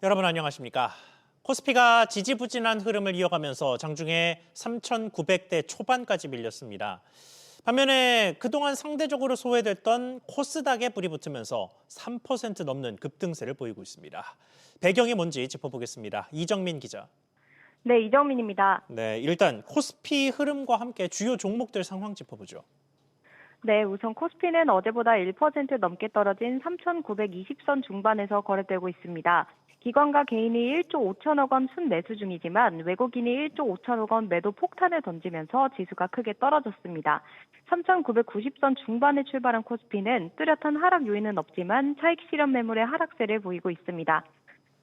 여러분 안녕하십니까? 코스피가 지지부진한 흐름을 이어가면서 장중에 3,900대 초반까지 밀렸습니다. 반면에 그동안 상대적으로 소외됐던 코스닥에 불이 붙으면서 3% 넘는 급등세를 보이고 있습니다. 배경이 뭔지 짚어보겠습니다. 이정민 기자. 네, 이정민입니다. 네, 일단 코스피 흐름과 함께 주요 종목들 상황 짚어보죠. 네, 우선 코스피는 어제보다 1% 넘게 떨어진 3,920선 중반에서 거래되고 있습니다. 기관과 개인이 1조 5천억 원 순매수 중이지만 외국인이 1조 5천억 원 매도 폭탄을 던지면서 지수가 크게 떨어졌습니다. 3,990선 중반에 출발한 코스피는 뚜렷한 하락 요인은 없지만 차익 실현 매물의 하락세를 보이고 있습니다.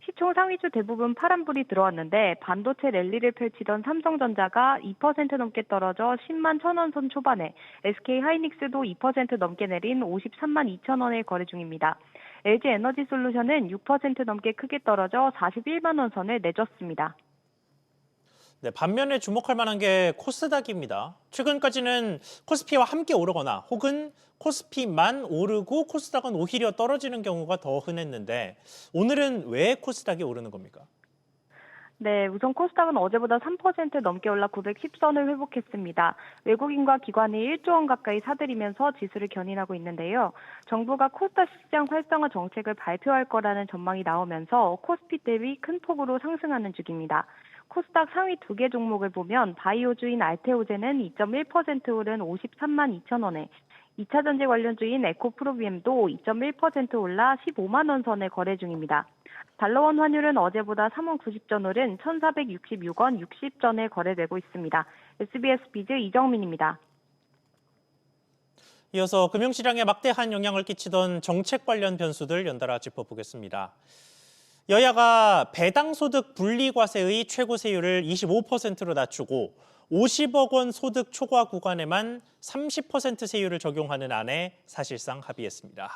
시총 상위주 대부분 파란불이 들어왔는데 반도체 랠리를 펼치던 삼성전자가 2% 넘게 떨어져 10만 1,000원 선 초반에, SK하이닉스도 2% 넘게 내린 53만 2천 원에 거래 중입니다. LG에너지솔루션은 6% 넘게 크게 떨어져 41만 원 선을 내줬습니다. 네, 반면에 주목할 만한 게 코스닥입니다. 최근까지는 코스피와 함께 오르거나 혹은 코스피만 오르고 코스닥은 오히려 떨어지는 경우가 더 흔했는데 오늘은 왜 코스닥이 오르는 겁니까? 네, 우선 코스닥은 어제보다 3% 넘게 올라 910선을 회복했습니다. 외국인과 기관이 1조 원 가까이 사들이면서 지수를 견인하고 있는데요. 정부가 코스닥 시장 활성화 정책을 발표할 거라는 전망이 나오면서 코스피 대비 큰 폭으로 상승하는 중입니다. 코스닥 상위 2개 종목을 보면 바이오주인 알테오젠은 2.1% 오른 53만 2천 원에, 2차 전지 관련주인 에코프로비엠도 2.1% 올라 15만 원 선에 거래 중입니다. 달러원 환율은 어제보다 3원 90전 오른 1,466원 60전에 거래되고 있습니다. SBS 비즈 이정민입니다. 이어서 금융시장에 막대한 영향을 끼치던 정책 관련 변수들 연달아 짚어보겠습니다. 여야가 배당소득 분리과세의 최고 세율을 25%로 낮추고 50억 원 소득 초과 구간에만 30% 세율을 적용하는 안에 사실상 합의했습니다.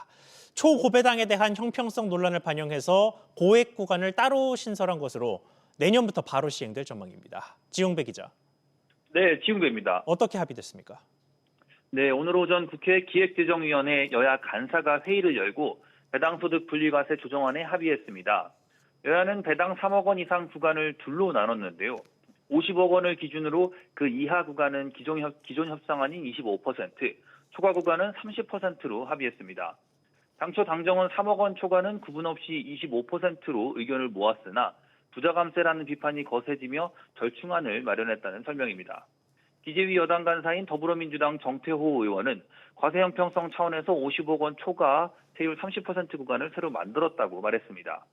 초고배당에 대한 형평성 논란을 반영해서 고액 구간을 따로 신설한 것으로 내년부터 바로 시행될 전망입니다. 지용배 기자. 네, 지웅배입니다. 어떻게 합의됐습니까? 네, 오늘 오전 국회 기획재정위원회 여야 간사가 회의를 열고 배당소득 분리과세 조정안에 합의했습니다. 여야는 배당 3억 원 이상 구간을 둘로 나눴는데요. 50억 원을 기준으로 그 이하 구간은 기존 협상안인 25%, 초과 구간은 30%로 합의했습니다. 당초 당정은 3억 원 초과는 구분 없이 25%로 의견을 모았으나 부자감세라는 비판이 거세지며 절충안을 마련했다는 설명입니다. 기재위 여당 간사인 더불어민주당 정태호 의원은 과세 형평성 차원에서 50억 원 초과 세율 30% 구간을 새로 만들었다고 말했습니다.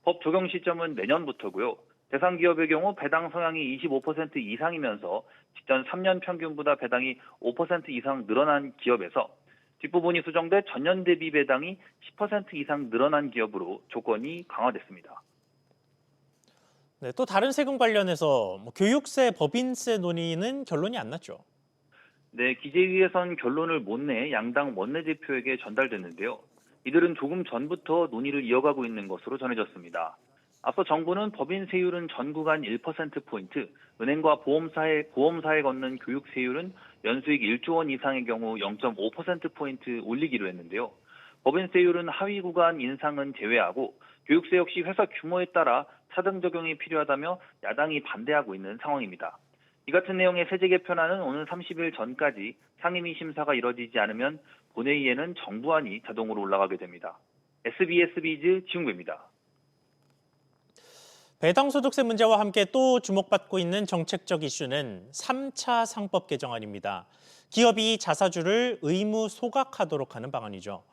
법 적용 시점은 내년부터고요. 대상 기업의 경우 배당 성향이 25% 이상이면서 직전 3년 평균보다 배당이 5% 이상 늘어난 기업에서 뒷부분이 수정돼 전년 대비 배당이 10% 이상 늘어난 기업으로 조건이 강화됐습니다. 네, 또 다른 세금 관련해서 교육세, 법인세 논의는 결론이 안 났죠. 네, 기재위에선 결론을 못 내 양당 원내대표에게 전달됐는데요. 이들은 조금 전부터 논의를 이어가고 있는 것으로 전해졌습니다. 앞서 정부는 법인세율은 전 구간 1%포인트, 은행과 보험사에 걷는 교육세율은 연수익 1조 원 이상의 경우 0.5%포인트 올리기로 했는데요. 법인세율은 하위 구간 인상은 제외하고 교육세 역시 회사 규모에 따라 차등 적용이 필요하다며 야당이 반대하고 있는 상황입니다. 이 같은 내용의 세제 개편안은 오는 30일 전까지 상임위 심사가 이뤄지지 않으면 본회의에는 정부안이 자동으로 올라가게 됩니다. SBS 비즈 지웅배입니다. 배당소득세 문제와 함께 또 주목받고 있는 정책적 이슈는 3차 상법 개정안입니다. 기업이 자사주를 의무 소각하도록 하는 방안이죠.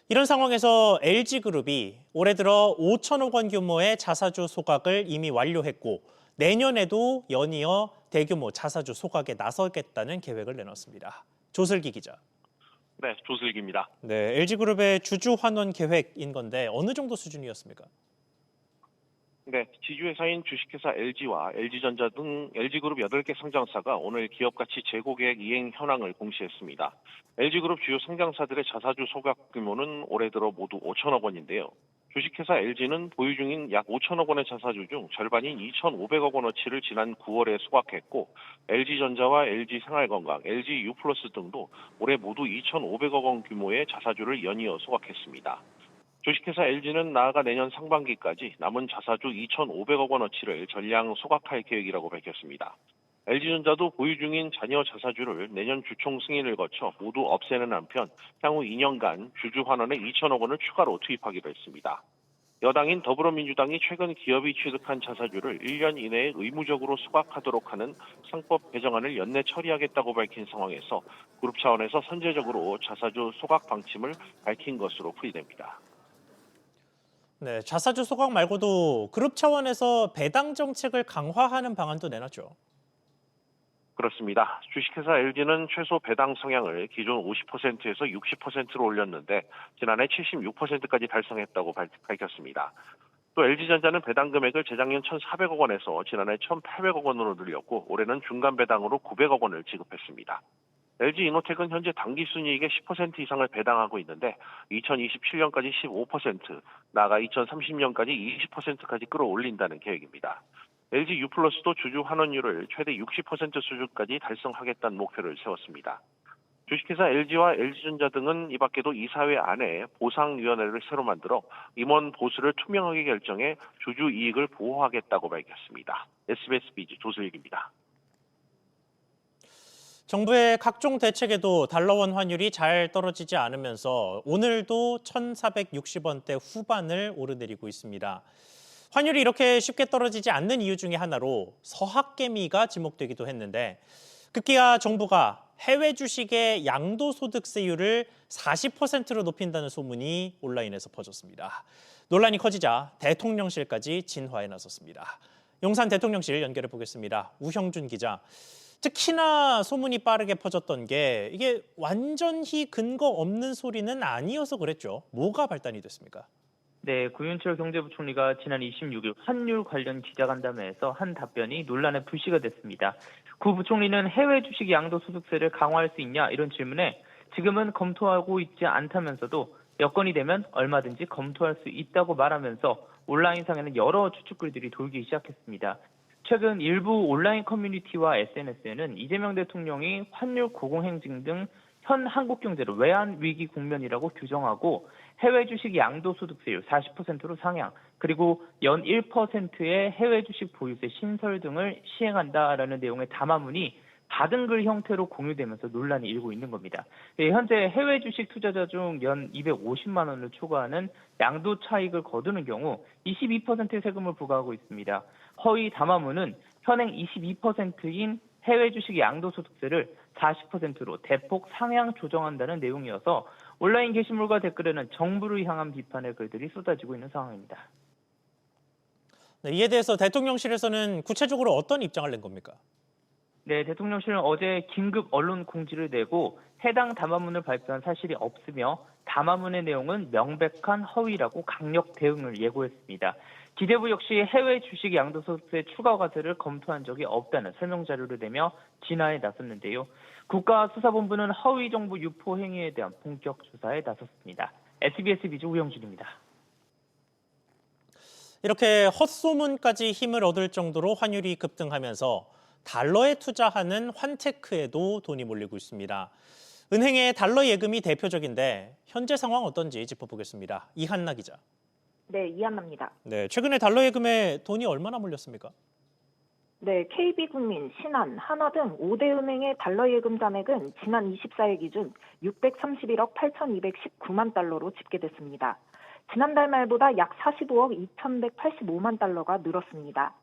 이런 상황에서 LG그룹이 올해 들어 5천억 원 규모의 자사주 소각을 이미 완료했고 내년에도 연이어 대규모 자사주 소각에 나서겠다는 계획을 내놨습니다. 조슬기 기자. 네, 조슬기입니다. 네, LG그룹의 주주 환원 계획인 건데 어느 정도 수준이었습니까? 네, 지주회사인 주식회사 LG와 LG전자 등 LG그룹 8개 상장사가 오늘 기업가치 재고계획 이행 현황을 공시했습니다. LG그룹 주요 상장사들의 자사주 소각 규모는 올해 들어 모두 5천억 원인데요. 주식회사 LG는 보유 중인 약 5천억 원의 자사주 중 절반인 2,500억 원어치를 지난 9월에 소각했고 LG전자와 LG생활건강, LG유플러스 등도 올해 모두 2,500억 원 규모의 자사주를 연이어 소각했습니다. 주식회사 LG는 나아가 내년 상반기까지 남은 자사주 2,500억 원어치를 전량 소각할 계획이라고 밝혔습니다. LG전자도 보유 중인 잔여 자사주를 내년 주총 승인을 거쳐 모두 없애는 한편 향후 2년간 주주 환원에 2천억 원을 추가로 투입하기로 했습니다. 여당인 더불어민주당이 최근 기업이 취득한 자사주를 1년 이내에 의무적으로 소각하도록 하는 상법 개정안을 연내 처리하겠다고 밝힌 상황에서 그룹 차원에서 선제적으로 자사주 소각 방침을 밝힌 것으로 풀이됩니다. 네, 자사주 소각 말고도 그룹 차원에서 배당 정책을 강화하는 방안도 내놨죠. 그렇습니다. 주식회사 LG는 최소 배당 성향을 기존 50%에서 60%로 올렸는데 지난해 76%까지 달성했다고 밝혔습니다. 또 LG전자는 배당 금액을 재작년 1,400억 원에서 지난해 1,800억 원으로 늘렸고 올해는 중간 배당으로 900억 원을 지급했습니다. LG이노텍은 현재 당기순이익의 10% 이상을 배당하고 있는데 2027년까지 15%, 나아가 2030년까지 20%까지 끌어올린다는 계획입니다. LG U+도 주주 환원율을 최대 60% 수준까지 달성하겠다는 목표를 세웠습니다. 주식회사 LG와 LG전자 등은 이 밖에도 이사회 안에 보상위원회를 새로 만들어 임원 보수를 투명하게 결정해 주주 이익을 보호하겠다고 밝혔습니다. SBS 비즈 조슬익입니다. 정부의 각종 대책에도 달러원 환율이 잘 떨어지지 않으면서 오늘도 1,460원대 후반을 오르내리고 있습니다. 환율이 이렇게 쉽게 떨어지지 않는 이유 중에 하나로 서학개미가 지목되기도 했는데 급기야 정부가 해외 주식의 양도소득세율을 40%로 높인다는 소문이 온라인에서 퍼졌습니다. 논란이 커지자 대통령실까지 진화에 나섰습니다. 용산 대통령실 연결해 보겠습니다. 우형준 기자. 특히나 소문이 빠르게 퍼졌던 게 이게 완전히 근거 없는 소리는 아니어서 그랬죠. 뭐가 발단이 됐습니까? 네, 구윤철 경제부총리가 지난 26일 환율 관련 기자간담회에서 한 답변이 논란의 불씨가 됐습니다. 구 부총리는 해외 주식 양도소득세를 강화할 수 있냐 이런 질문에 지금은 검토하고 있지 않다면서도 여건이 되면 얼마든지 검토할 수 있다고 말하면서 온라인상에는 여러 추측글들이 돌기 시작했습니다. 최근 일부 온라인 커뮤니티와 SNS에는 이재명 대통령이 환율 고공행진 등 현 한국 경제를 외환 위기 국면이라고 규정하고 해외 주식 양도소득세율 40%로 상향, 그리고 연 1%의 해외 주식 보유세 신설 등을 시행한다라는 내용의 담화문이 받은 글 형태로 공유되면서 논란이 일고 있는 겁니다. 현재 해외 주식 투자자 중 연 250만 원을 초과하는 양도 차익을 거두는 경우 22%의 세금을 부과하고 있습니다. 허위 담화문은 현행 22%인 해외 주식 양도소득세를 40%로 대폭 상향 조정한다는 내용이어서 온라인 게시물과 댓글에는 정부를 향한 비판의 글들이 쏟아지고 있는 상황입니다. 네, 이에 대해서 대통령실에서는 구체적으로 어떤 입장을 낸 겁니까? 네, 대통령실은 어제 긴급 언론 공지를 내고 해당 담화문을 발표한 사실이 없으며 담화문의 내용은 명백한 허위라고 강력 대응을 예고했습니다. 기재부 역시 해외 주식 양도소득세 추가 과세를 검토한 적이 없다는 설명 자료를 내며 진화에 나섰는데요. 국가수사본부는 허위 정보 유포 행위에 대한 본격 조사에 나섰습니다. SBS 비즈 우영준입니다. 이렇게 헛소문까지 힘을 얻을 정도로 환율이 급등하면서 달러에 투자하는 환테크에도 돈이 몰리고 있습니다. 은행의 달러 예금이 대표적인데 현재 상황 어떤지 짚어보겠습니다. 이한나 기자. 네, 이한나입니다. 네, 최근에 달러 예금에 돈이 얼마나 몰렸습니까? 네, KB국민, 신한, 하나 등 5대 은행의 달러 예금 잔액은 지난 24일 기준 631억 8,219만 달러로 집계됐습니다. 지난달 말보다 약 45억 2,185만 달러가 늘었습니다.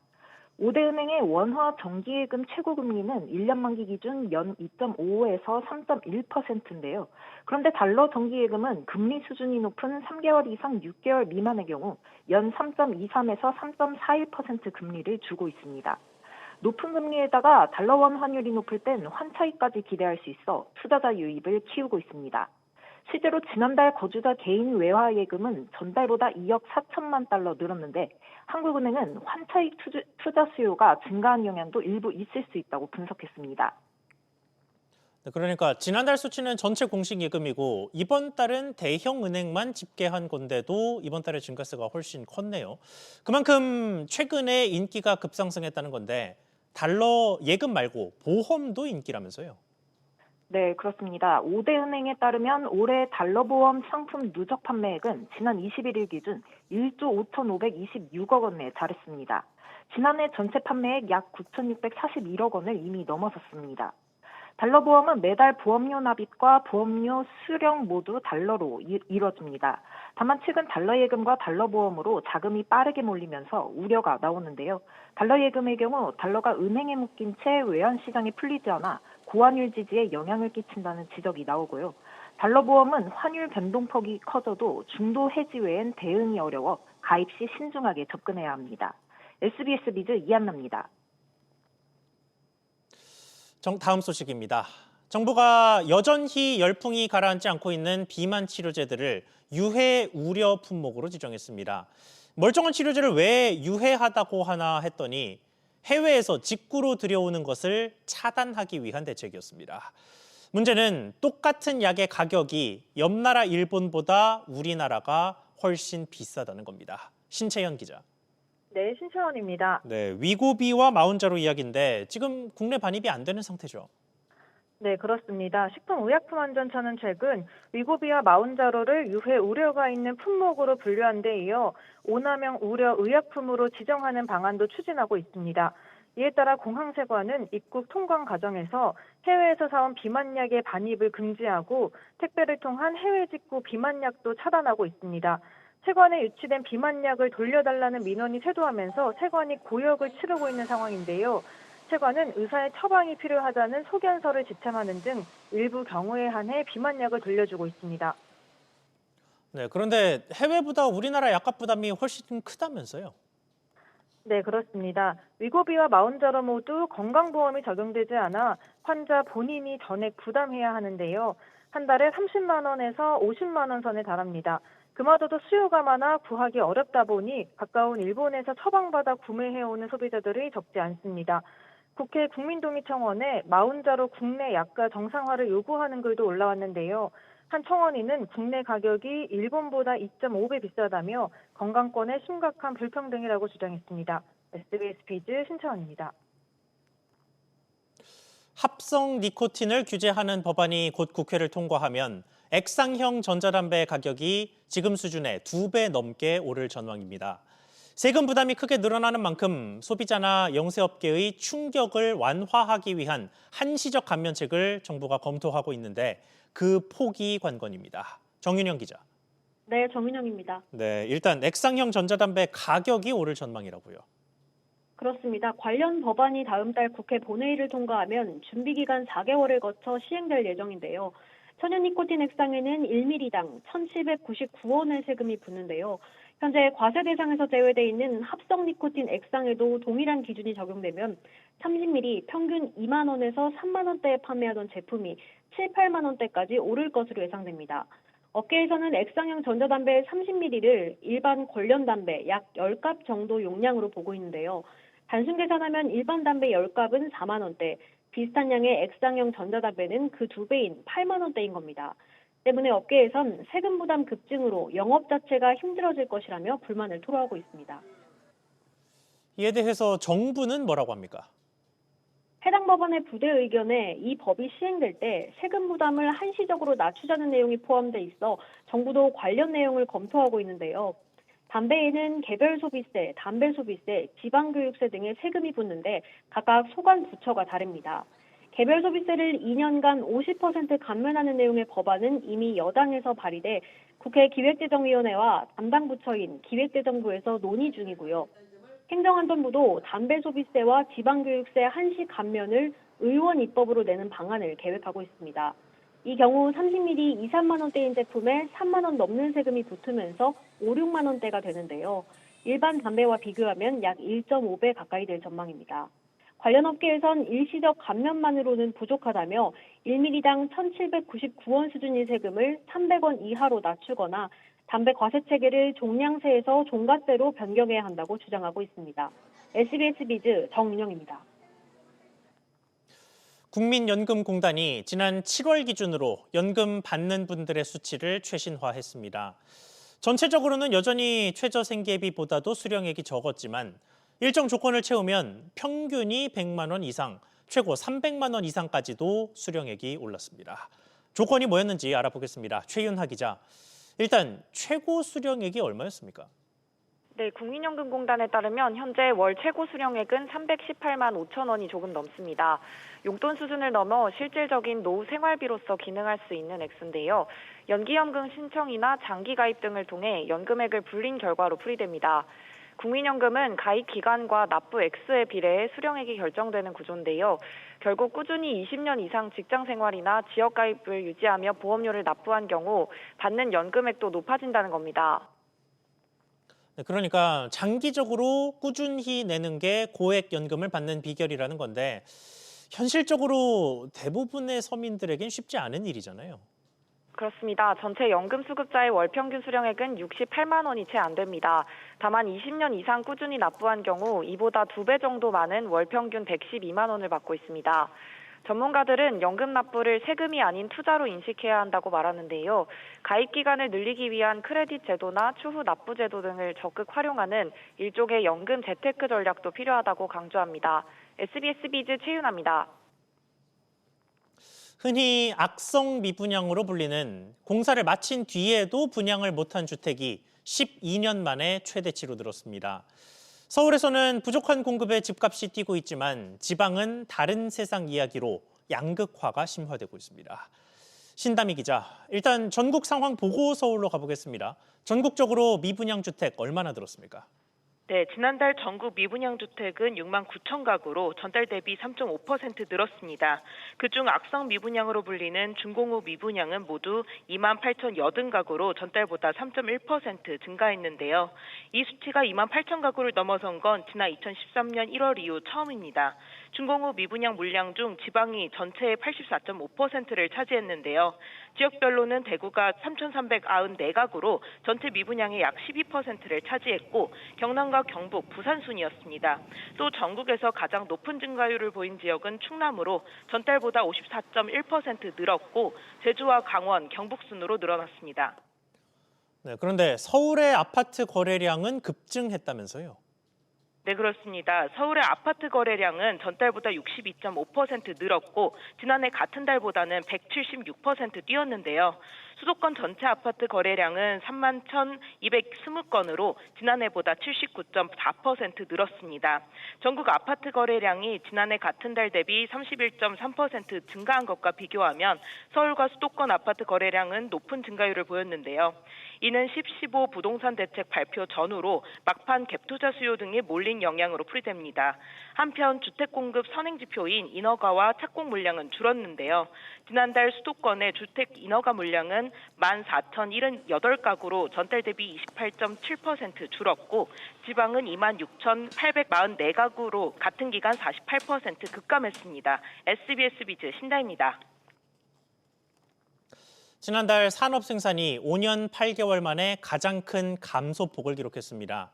5대 은행의 원화 정기예금 최고금리는 1년 만기 기준 연 2.55에서 3.1%인데요. 그런데 달러 정기예금은 금리 수준이 높은 3개월 이상 6개월 미만의 경우 연 3.23에서 3.41% 금리를 주고 있습니다. 높은 금리에다가 달러원 환율이 높을 땐 환차익까지 기대할 수 있어 투자자 유입을 키우고 있습니다. 실제로 지난달 거주자 개인 외화 예금은 전달보다 2억 4천만 달러 늘었는데 한국은행은 환차익 투자 수요가 증가한 영향도 일부 있을 수 있다고 분석했습니다. 네, 그러니까 지난달 수치는 전체 공식 예금이고 이번 달은 대형 은행만 집계한 건데도 이번 달의 증가세가 훨씬 컸네요. 그만큼 최근에 인기가 급상승했다는 건데 달러 예금 말고 보험도 인기라면서요? 네, 그렇습니다. 5대 은행에 따르면 올해 달러보험 상품 누적 판매액은 지난 21일 기준 1조 5,526억 원에 달했습니다. 지난해 전체 판매액 약 9,641억 원을 이미 넘어섰습니다. 달러보험은 매달 보험료 납입과 보험료 수령 모두 달러로 이뤄집니다. 다만 최근 달러 예금과 달러 보험으로 자금이 빠르게 몰리면서 우려가 나오는데요. 달러 예금의 경우 달러가 은행에 묶인 채 외환 시장이 풀리지 않아 고환율 지지에 영향을 끼친다는 지적이 나오고요. 달러 보험은 환율 변동폭이 커져도 중도 해지 외엔 대응이 어려워 가입 시 신중하게 접근해야 합니다. SBS 비즈 이한나입니다. 다음 소식입니다. 정부가 여전히 열풍이 가라앉지 않고 있는 비만 치료제들을 유해 우려 품목으로 지정했습니다. 멀쩡한 치료제를 왜 유해하다고 하나 했더니 해외에서 직구로 들여오는 것을 차단하기 위한 대책이었습니다. 문제는 똑같은 약의 가격이 옆 나라 일본보다 우리나라가 훨씬 비싸다는 겁니다. 신채연 기자. 네, 신채원입니다. 네, 위고비와 마운자로 이야기인데 지금 국내 반입이 안 되는 상태죠. 네, 그렇습니다. 식품의약품안전처는 최근 위고비와 마운자로를 유해 우려가 있는 품목으로 분류한 데 이어 오남용 우려 의약품으로 지정하는 방안도 추진하고 있습니다. 이에 따라 공항세관은 입국 통관 과정에서 해외에서 사온 비만약의 반입을 금지하고 택배를 통한 해외 직구 비만약도 차단하고 있습니다. 세관에 유치된 비만약을 돌려달라는 민원이 쇄도하면서 세관이 고역을 치르고 있는 상황인데요. 세관은 의사의 처방이 필요하다는 소견서를 지참하는 등 일부 경우에 한해 비만약을 돌려주고 있습니다. 네, 그런데 해외보다 우리나라 약값 부담이 훨씬 크다면서요? 네, 그렇습니다. 위고비와 마운자로 모두 건강보험이 적용되지 않아 환자 본인이 전액 부담해야 하는데요. 한 달에 30만 원에서 50만 원 선에 달합니다. 그마저도 수요가 많아 구하기 어렵다 보니 가까운 일본에서 처방받아 구매해오는 소비자들이 적지 않습니다. 국회 국민동의청원에 마운자로 국내 약가 정상화를 요구하는 글도 올라왔는데요. 한 청원인은 국내 가격이 일본보다 2.5배 비싸다며 건강권의 심각한 불평등이라고 주장했습니다. SBS 비즈 신채원입니다. 합성 니코틴을 규제하는 법안이 곧 국회를 통과하면 액상형 전자담배 가격이 지금 수준의 2배 넘게 오를 전망입니다. 세금 부담이 크게 늘어나는 만큼 소비자나 영세업계의 충격을 완화하기 위한 한시적 감면책을 정부가 검토하고 있는데 그 폭이 관건입니다. 정윤영 기자. 네, 정윤영입니다. 네, 일단 액상형 전자담배 가격이 오를 전망이라고요. 그렇습니다. 관련 법안이 다음 달 국회 본회의를 통과하면 준비기간 4개월을 거쳐 시행될 예정인데요. 천연 니코틴 액상에는 1ml당 1,799원의 세금이 붙는데요. 현재 과세 대상에서 제외돼 있는 합성 니코틴 액상에도 동일한 기준이 적용되면 30ml 평균 2만 원에서 3만 원대에 판매하던 제품이 7, 8만 원대까지 오를 것으로 예상됩니다. 업계에서는 액상형 전자담배 30ml를 일반 관련 담배 약 10갑 정도 용량으로 보고 있는데요. 단순 계산하면 일반 담배 10갑은 4만 원대, 비슷한 양의 액상형 전자담배는 그 2배인 8만 원대인 겁니다. 때문에 업계에선 세금 부담 급증으로 영업 자체가 힘들어질 것이라며 불만을 토로하고 있습니다. 이에 대해서 정부는 뭐라고 합니까? 해당 법안의 부대 의견에 이 법이 시행될 때 세금 부담을 한시적으로 낮추자는 내용이 포함돼 있어 정부도 관련 내용을 검토하고 있는데요. 담배에는 개별 소비세, 담배 소비세, 지방교육세 등의 세금이 붙는데 각각 소관 부처가 다릅니다. 개별 소비세를 2년간 50% 감면하는 내용의 법안은 이미 여당에서 발의돼 국회 기획재정위원회와 담당 부처인 기획재정부에서 논의 중이고요. 행정안전부도 담배 소비세와 지방교육세 한시 감면을 의원 입법으로 내는 방안을 계획하고 있습니다. 이 경우 30ml 2, 3만 원대인 제품에 3만 원 넘는 세금이 붙으면서 5, 6만 원대가 되는데요. 일반 담배와 비교하면 약 1.5배 가까이 될 전망입니다. 관련 업계에선 일시적 감면만으로는 부족하다며 1ml당 1,799원 수준의 세금을 300원 이하로 낮추거나 담배 과세 체계를 종량세에서 종가세로 변경해야 한다고 주장하고 있습니다. SBS 비즈 정윤영입니다. 국민연금공단이 지난 7월 기준으로 연금 받는 분들의 수치를 최신화했습니다. 전체적으로는 여전히 최저생계비보다도 수령액이 적었지만 일정 조건을 채우면 평균이 100만 원 이상, 최고 300만 원 이상까지도 수령액이 올랐습니다. 조건이 뭐였는지 알아보겠습니다. 최윤하 기자. 일단 최고 수령액이 얼마였습니까? 네, 국민연금공단에 따르면 현재 월 최고 수령액은 318만 5천 원이 조금 넘습니다. 용돈 수준을 넘어 실질적인 노후 생활비로서 기능할 수 있는 액수인데요. 연기연금 신청이나 장기 가입 등을 통해 연금액을 불린 결과로 풀이됩니다. 국민연금은 가입 기간과 납부 액수에 비례해 수령액이 결정되는 구조인데요. 결국 꾸준히 20년 이상 직장 생활이나 지역 가입을 유지하며 보험료를 납부한 경우 받는 연금액도 높아진다는 겁니다. 네, 그러니까 장기적으로 꾸준히 내는 게 고액 연금을 받는 비결이라는 건데 현실적으로 대부분의 서민들에겐 쉽지 않은 일이잖아요. 그렇습니다. 전체 연금 수급자의 월 평균 수령액은 68만 원이 채 안 됩니다. 다만 20년 이상 꾸준히 납부한 경우 이보다 2배 정도 많은 월 평균 112만 원을 받고 있습니다. 전문가들은 연금 납부를 세금이 아닌 투자로 인식해야 한다고 말하는데요. 가입 기간을 늘리기 위한 크레딧 제도나 추후 납부 제도 등을 적극 활용하는 일종의 연금 재테크 전략도 필요하다고 강조합니다. SBS 비즈 최윤아입니다. 흔히 악성 미분양으로 불리는 공사를 마친 뒤에도 분양을 못한 주택이 12년 만에 최대치로 늘었습니다. 서울에서는 부족한 공급에 집값이 뛰고 있지만 지방은 다른 세상 이야기로 양극화가 심화되고 있습니다. 신다미 기자, 일단 전국 상황 보고 서울로 가보겠습니다. 전국적으로 미분양 주택 얼마나 늘었습니까? 네, 지난달 전국 미분양 주택은 6만 9천 가구로 전달 대비 3.5% 늘었습니다. 그중 악성 미분양으로 불리는 준공후 미분양은 모두 2만 8,080 가구로 전달보다 3.1% 증가했는데요. 이 수치가 2만 8천 가구를 넘어선 건 지난 2013년 1월 이후 처음입니다. 준공후 미분양 물량 중 지방이 전체의 84.5%를 차지했는데요. 지역별로는 대구가 3,394가구로 전체 미분양의 약 12%를 차지했고 경남과 경북, 부산 순이었습니다. 또 전국에서 가장 높은 증가율을 보인 지역은 충남으로 전달보다 54.1% 늘었고 제주와 강원, 경북 순으로 늘어났습니다. 네, 그런데 서울의 아파트 거래량은 급증했다면서요? 네, 그렇습니다. 서울의 아파트 거래량은 전달보다 62.5% 늘었고 지난해 같은 달보다는 176% 뛰었는데요. 수도권 전체 아파트 거래량은 3만 1,220건으로 지난해보다 79.4% 늘었습니다. 전국 아파트 거래량이 지난해 같은 달 대비 31.3% 증가한 것과 비교하면 서울과 수도권 아파트 거래량은 높은 증가율을 보였는데요. 이는 10.15 부동산 대책 발표 전후로 막판 갭투자 수요 등이 몰린 영향으로 풀이됩니다. 한편 주택 공급 선행 지표인 인허가와 착공 물량은 줄었는데요. 지난달 수도권의 주택 인허가 물량은 14,078가구로 전달 대비 28.7% 줄었고 지방은 26,844가구로 같은 기간 48% 급감했습니다. SBS 비즈 신다입니다. 지난달 산업 생산이 5년 8개월 만에 가장 큰 감소폭을 기록했습니다.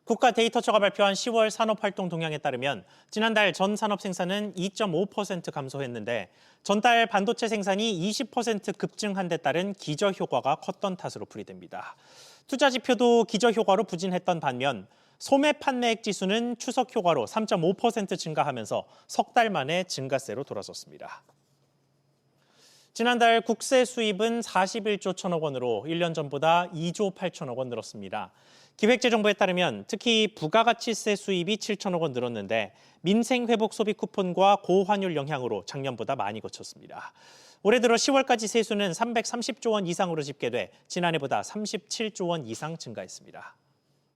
국가데이터처가 발표한 10월 산업활동 동향에 따르면 지난달 전 산업 생산은 2.5% 감소했는데 전달 반도체 생산이 20% 급증한 데 따른 기저효과가 컸던 탓으로 풀이됩니다. 투자 지표도 기저효과로 부진했던 반면 소매 판매액 지수는 추석 효과로 3.5% 증가하면서 석 달 만에 증가세로 돌아섰습니다. 지난달 국세 수입은 41조 1천억 원으로 1년 전보다 2조 8천억 원 늘었습니다. 기획재정부에 따르면 특히 부가가치세 수입이 7천억 원 늘었는데 민생회복 소비 쿠폰과 고환율 영향으로 작년보다 많이 거쳤습니다. 올해 들어 10월까지 세수는 330조 원 이상으로 집계돼 지난해보다 37조 원 이상 증가했습니다.